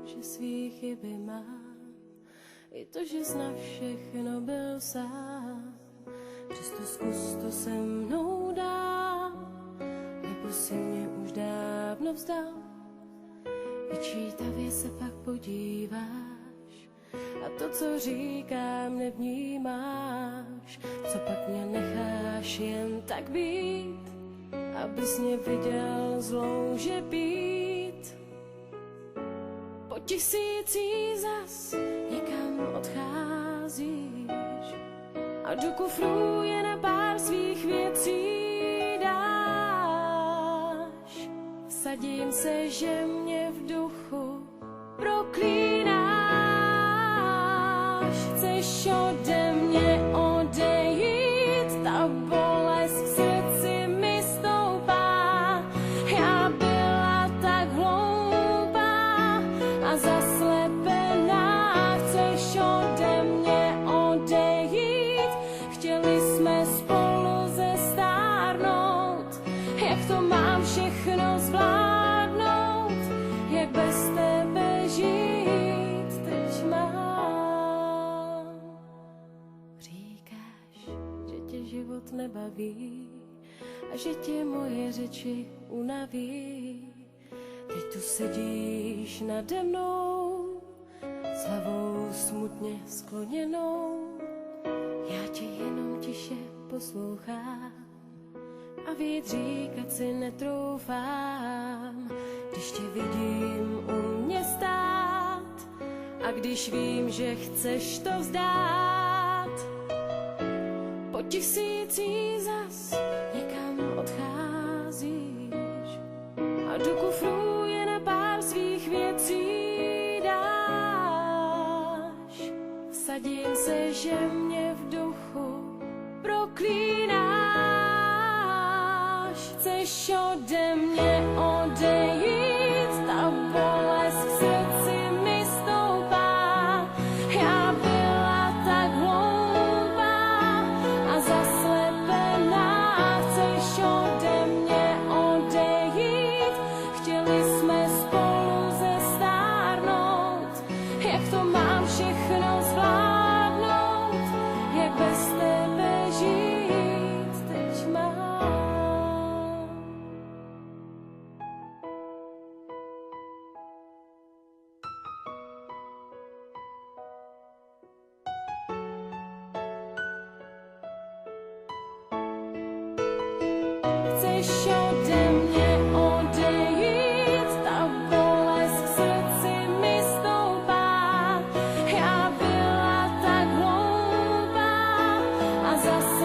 že svý chyby mám, i to, že na všechno byl sám. Přesto zkus to se mnou dál, nebo si mě už dávno vzdal. Vyčítavě se pak podíváš a to, co říkám, nevnímáš. Co pak mě necháš jen tak být, abys mě viděl zlou, že být. Po tisící zas někam odcházíš a do kufru jen na pár svých věcí dáš. Vsadím se, že mě v duchu proklínáš. Chceš ode mě odejít, ta bolest v srdci mi stoupá. Já byla tak hloupá a zaslepená. Chceš ode mě odejít, chtěli jsme spolu zestárnout. Jak to mám všechno zvládnout, jak bez tebe žít teď mám. Říkáš, že tě život nebaví a že tě moje řeči unaví. Teď tu sedíš nade mnou s hlavou smutně skloněnou. Já tě jenom tiše poslouchám a víc říkat si netroufám, když tě vidím u mě stát a když vím, že chceš to vzdát. Po tisící zas někam odcházíš a do kufru jen na pár svých věcí dáš. Vsadím se, že mě v duchu proklínáš. Chceš ode mě odejít, ta bolest v srdci mi stoupá. Já byla tak hloupá a zaslepená. Chceš ode mě odejít, chtěli jsme spolu zestárnout. Jak to mám všechno zvládnout, jak bez tebe žít teď mám. Chceš ode mě odejít, ta bolest v srdci mi stoupá. Já byla tak hloupá a zase